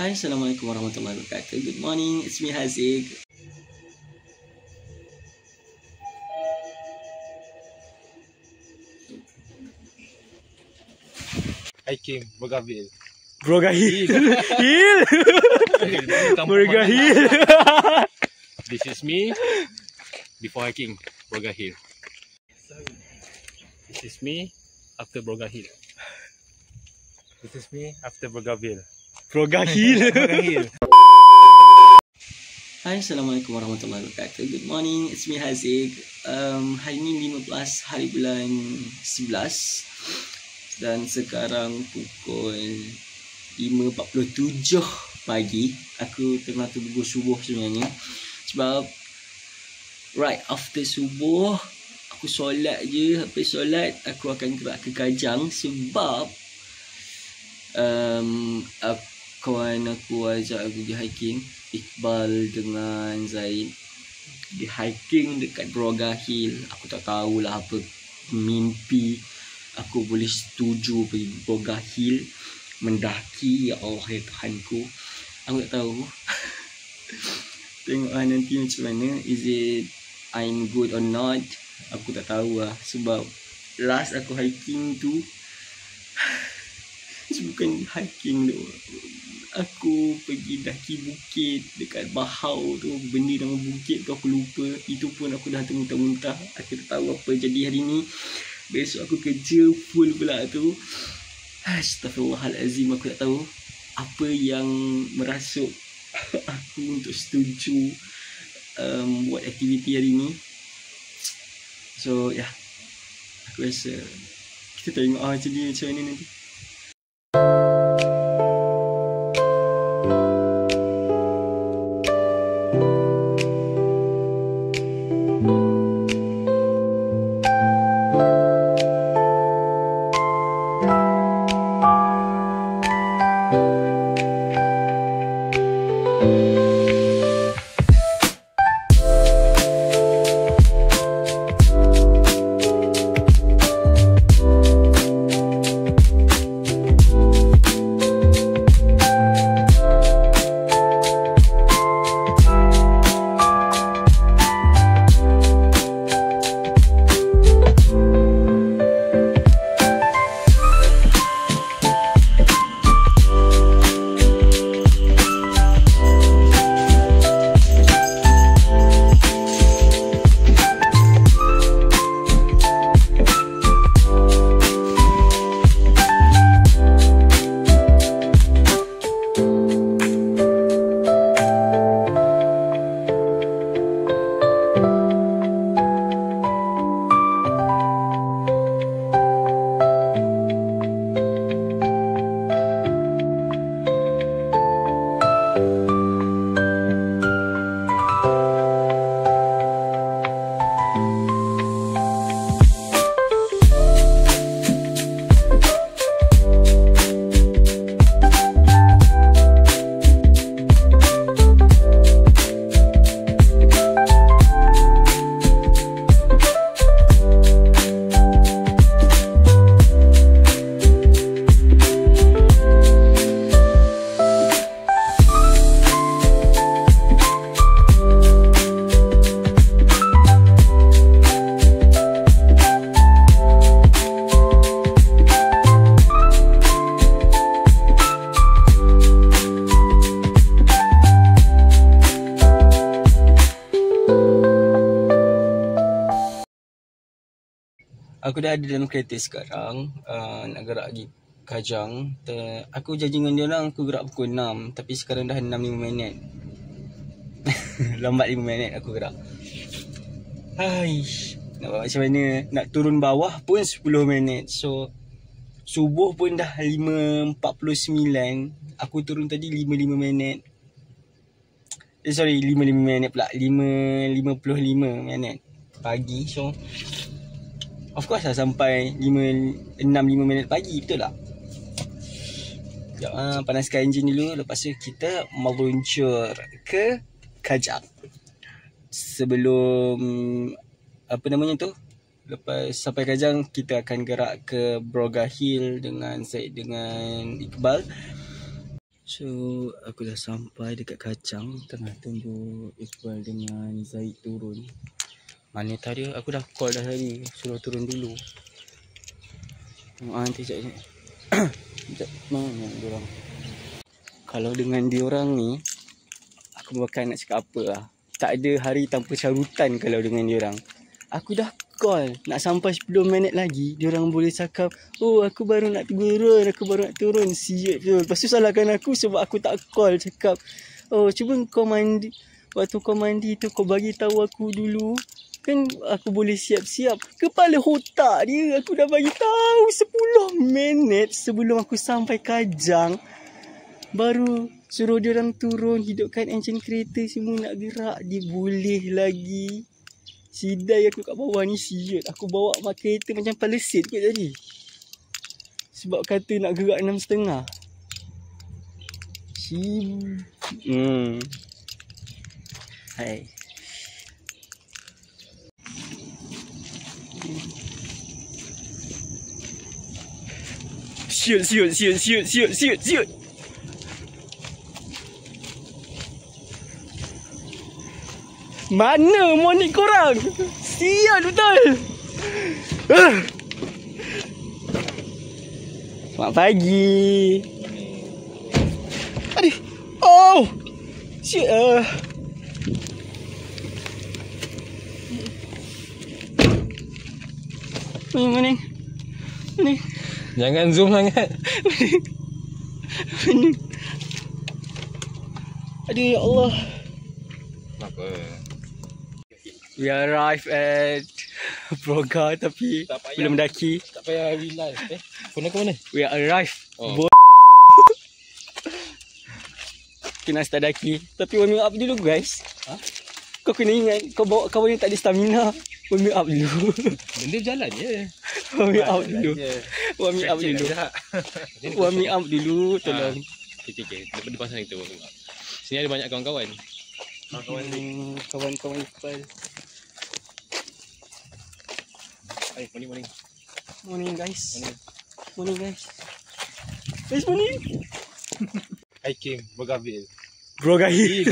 Hai, Assalamualaikum warahmatullahi wabarakatuh. Good morning, it's me Haziq. Hiking Bergavil. Brogahil. Hil. Brogahil. This is me before hiking Bergavil. This is me after Bergavil. This is me after Bergavil. Brogahil. Hai, Assalamualaikum warahmatullahi wabarakatuh. Good morning, it's me Haziq. Hari ni 15 hari bulan 11 dan sekarang pukul 5.47 pagi. Aku tengah tunggu subuh sebenarnya. Sebab right after subuh aku solat je. Habis solat aku akan gerak ke Kajang. Sebab kawan aku ajak aku pergi hiking, Iqbal dengan Zaid, di hiking dekat Brogahil. Aku tak tahulah apa mimpi aku boleh setuju pergi Brogahil mendaki. Ya Allah, ya Tuhanku, aku tak tahu. Tengok lah nanti macam mana. Is it I'm good or not, aku tak tahu lah. Sebab last aku hiking tu bukan hiking tu, aku pergi daki bukit dekat Bahau tu. Benda nama bukit tu aku lupa. Itu pun aku dah termuntah-muntah. Aku tak tahu apa jadi hari ni. Besok aku kerja full pula tu. Astaghfirullahalazim, aku tak tahu apa yang merasuk aku untuk setuju buat aktiviti hari ni. So ya, aku rasa kita tengok jadi macam mana nanti. Aku dah ada dalam kereta sekarang, nak gerak pergi Kajang. Aku janji dengan dia orang aku gerak pukul 6, tapi sekarang dah 6.5 minit. Lambat 5 minit aku gerak. Haish, nak buat macam mana? Nak turun bawah pun 10 minit. So subuh pun dah 5.49. Aku turun tadi 5.5 minit. Sorry, 5.5 minit pula, 5.55 minit pagi. So of course lah sampai 6-5 minit pagi, betul tak? Sekejap, panaskan enjin dulu. Lepas tu kita meluncur ke Kajang. Sebelum apa namanya tu, lepas sampai Kajang kita akan gerak ke Brogahil dengan Zaid dengan Iqbal. So aku dah sampai dekat kacang. Tengah tunggu Iqbal dengan Zaid turun. Mana tadi aku dah call dah tadi, suruh turun dulu. Nanti sekejap. Sekejap. Mana diorang? Kalau dengan diorang ni, aku bukan nak cakap apa lah. Tak ada hari tanpa carutan kalau dengan diorang. Aku dah call, nak sampai 10 minit lagi, diorang boleh cakap, oh aku baru nak turun, siap tu. Lepas tu salahkan aku sebab aku tak call, cakap, oh cuba kau mandi, waktu kau mandi tu kau bagi tahu aku dulu. Kan aku boleh siap-siap. Kepala otak dia, aku dah bagi tahu 10 minit sebelum aku sampai Kajang. Baru suruh dia orang turun, hidupkan enjin kereta semua nak gerak. Dia boleh lagi. Sidai aku kat bawah ni siut. Aku bawa mak kereta macam palesit kot tadi. Sebab kata nak gerak 6.5. Hai. Siut. Mana monik korang? Sial betul. Selamat pagi. Aduh. Oh. Sial. Mana? Jangan zoom sangat. Mana? Aduh ya Allah. Apa? We arrive at Broga tapi belum mendaki. Tak payah realize. Phone aku mana? We arrive. Oh. Kena start daki. Tapi warming up dulu guys. Ha? Kau kena ingat kau bawa kawan yang tak ada stamina. Warming up dulu. Benda berjalan je. Warming up dulu. Warming up dulu. Tolong. Okay. Daripada pasang itu warming up. Sini ada banyak kawan-kawan. Kawan-kawan Iqbal. Hai, morning. Morning guys. Morning. Hiking Bogaville. Broga Hill.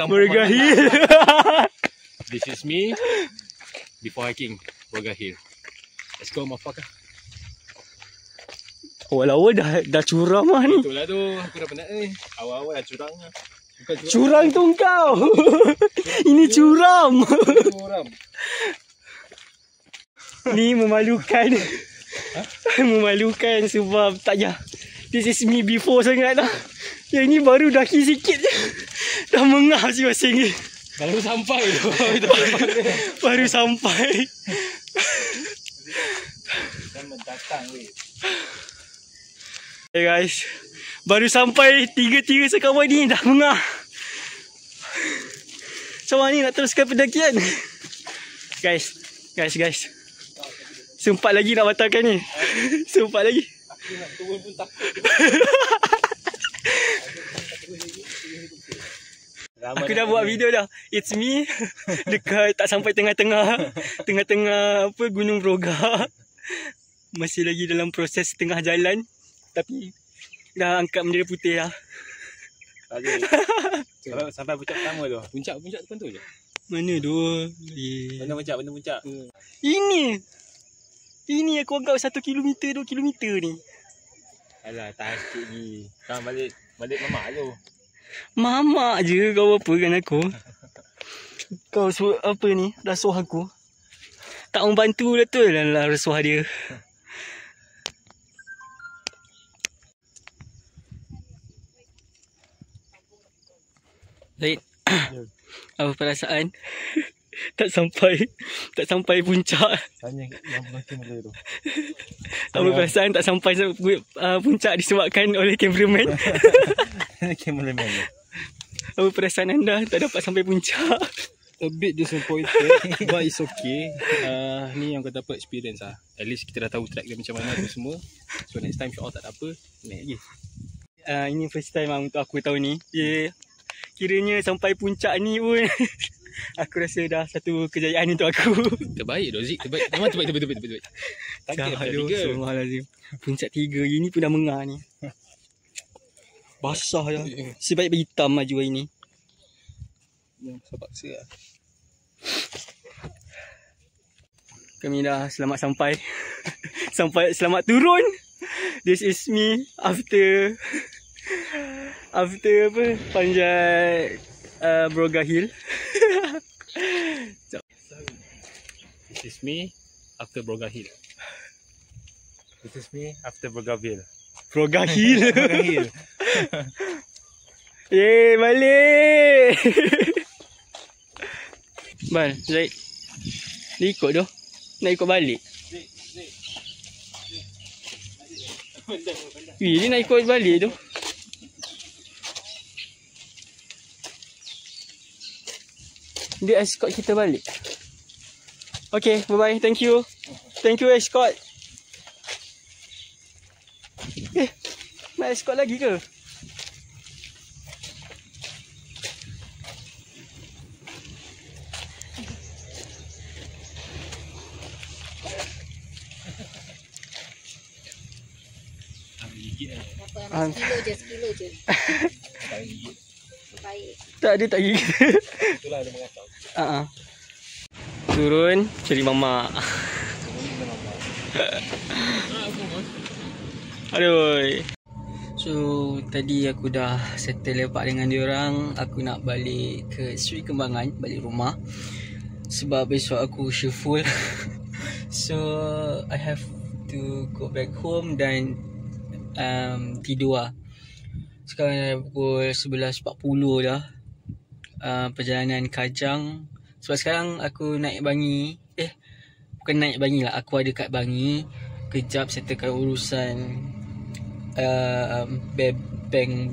Broga Hill. This is me before hiking Broga Hill. Let's go motherfucker. Awal-awal dah curam lah ni. Betul lah tu. Aku dah penat ni. Awal-awal dah curang lah. Bukan Curang tu kau. Ini curam. Curang. Ni memalukan. Memalukan sebab tak payah. This is me before sangat lah. Yang ni baru daki sikit je. Dah mengah masing-masing ni. Baru sampai tu. Baru sampai. Selamat datang weh. Hey guys. Baru sampai tiga sekawan ni dah mengah. Macam mana ni nak teruskan pendakian? Guys. Sempat lagi nak batalkan ni. Sempat lagi. Aku nak turun pun takut. Aku dah buat video dah. It's me. Dekat tak sampai tengah-tengah apa Gunung Broga. Masih lagi dalam proses tengah jalan. Tapi dah angkat bendera putih dah. Sampai puncak pertama tu. Puncak depan tu je. Mana tu? Benda puncak. Ini aku anggap 1 kilometer 2 kilometer ni. Alah, tahan sikit lagi. Kan balik mamak tu. Mamak je kau apa kan aku. Kau suruh apa ni? Rasuah aku. Tak membantu betul lah rasuah dia. Zaid. Apa perasaan? Tak sampai puncak. Tanya yang penting mula tu. Apa perasaan tak sampai puncak disebabkan oleh kameraman? Kameraman. Apa perasaan anda tak dapat sampai puncak? A bit disappointed but it's okay. Ni yang kau dapat experience lah. At least kita dah tahu track dia macam mana tu semua. So next time insya-Allah tak ada apa, naik lagi. Ini first time lah untuk aku tahu ni. Kiranya sampai puncak ni pun aku rasa dah satu kejayaan untuk aku. Terbaik Dozik, terbaik. Memang terbaik. Target pada 3. Puncak 3 ini pun dah mengah ni. Basah dah. Sebaik hitam maju hari ni. Yang paksa lah. Kami dah selamat sampai. Selamat turun. This is me after apa? Panjat Broga Hill. This is me after Broga Hill. This is me after Burgerville. Broga Hill. Broga Hill. Yeay, balik. Bal, Zaid. Dia ikut tu. Nak ikut balik. Wih, dia nak ikut balik tu. Dia escort kita balik. Okay, bye-bye. Thank you. Thank you, escort. Nak escort lagi ke? Sekilo je. Baik. Tak ada tak gigi. Itulah dia mengacau. Turun cari mama. Aduh. So tadi aku dah settle lepak dengan diorang. Aku nak balik ke Sri Kembangan, balik rumah. Sebab besok aku shift full. So I have to go back home dan tidur lah. Sekarang dah pukul 11.40 dah. Perjalanan Kajang. Sebab sekarang aku naik Bangi. Bukan naik Bangi lah, aku ada kat Bangi. Kejap settlekan urusan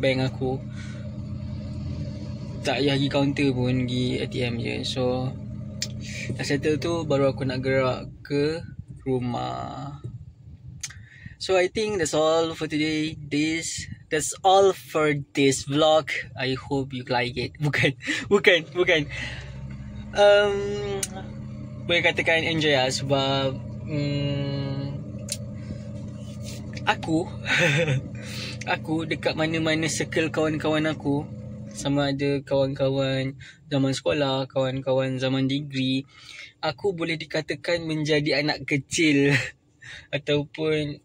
bank aku. Tak payah pergi counter pun, pergi ATM je. So dah settle tu baru aku nak gerak ke rumah. So I think that's all for today. That's all for this vlog. I hope you like it. Bukan. Boleh katakan enjoy lah sebab aku dekat mana-mana circle kawan-kawan aku, sama ada kawan-kawan zaman sekolah, kawan-kawan zaman degree, aku boleh dikatakan menjadi anak kecil ataupun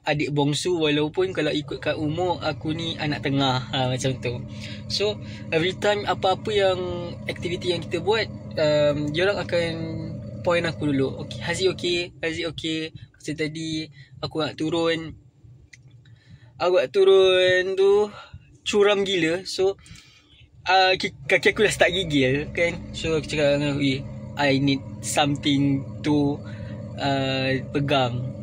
adik bongsu, walaupun kalau ikutkan umur aku ni anak tengah, macam tu. So every time apa-apa yang aktiviti yang kita buat, diorang akan point aku dulu. Okay, Haziq okay? Pasal tadi aku nak turun tu curam gila. So kaki aku dah start gigil kan. So aku cakap dengan aku, I need something to pegang.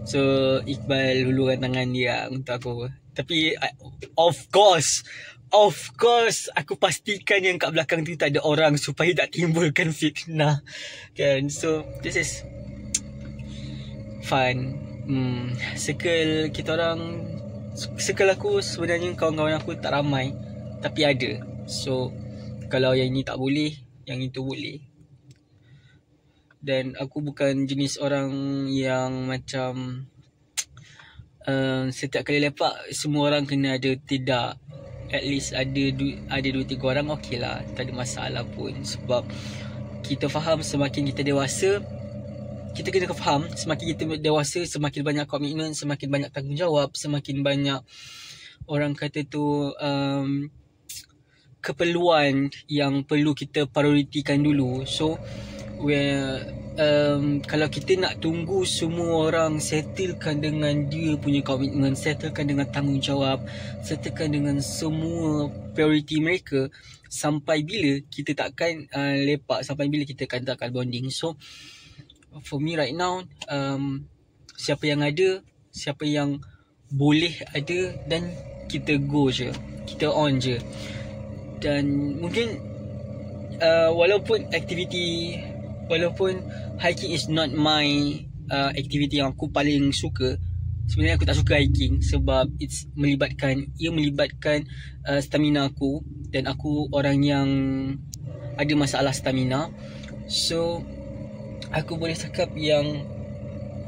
So Iqbal hulurkan tangan dia untuk aku. Tapi of course aku pastikan yang kat belakang tu tak ada orang supaya tak timbulkan fitnah kan. So this is fun. Circle kita orang, circle aku sebenarnya kawan-kawan aku tak ramai, tapi ada. So kalau yang ini tak boleh, yang itu boleh. Dan aku bukan jenis orang yang macam setiap kali lepak semua orang kena ada. Tidak. At least ada 2-3 orang okey lah, tak ada masalah pun. Sebab kita faham semakin kita dewasa, kita kena faham semakin kita dewasa, semakin banyak komitmen, semakin banyak tanggungjawab, semakin banyak orang kata tu keperluan yang perlu kita prioritikan dulu. So kalau kita nak tunggu semua orang settlekan dengan dia punya komitmen, settlekan dengan tanggungjawab, settlekan dengan semua priority mereka, sampai bila kita takkan lepak, sampai bila kita takkan bonding. So for me right now, siapa yang ada, siapa yang boleh ada, dan kita go je, kita on je. Dan mungkin walaupun hiking is not my activity yang aku paling suka. Sebenarnya aku tak suka hiking sebab ia melibatkan stamina aku, dan aku orang yang ada masalah stamina. So aku boleh cakap yang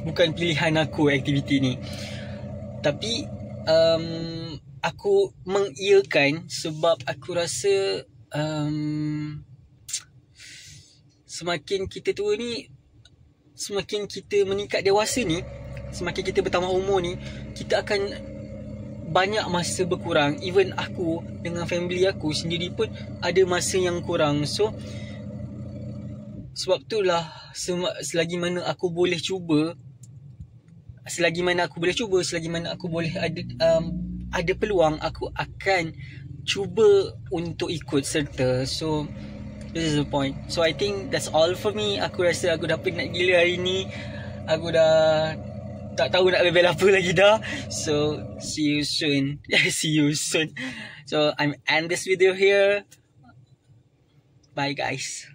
bukan pilihan aku aktiviti ni. Tapi aku mengiyakan sebab aku rasa semakin kita tua ni, semakin kita meningkat dewasa ni, semakin kita bertambah umur ni, kita akan banyak masa berkurang. Even aku dengan family aku sendiri pun ada masa yang kurang. So sebab itulah selagi mana aku boleh cuba, selagi mana aku boleh ada peluang, aku akan cuba untuk ikut serta. So this is the point. So I think that's all for me. Aku rasa aku dah penat gila hari ni. Aku dah tak tahu nak bebel apa lagi dah. So see you soon. See you soon. So I'm end this video here. Bye guys.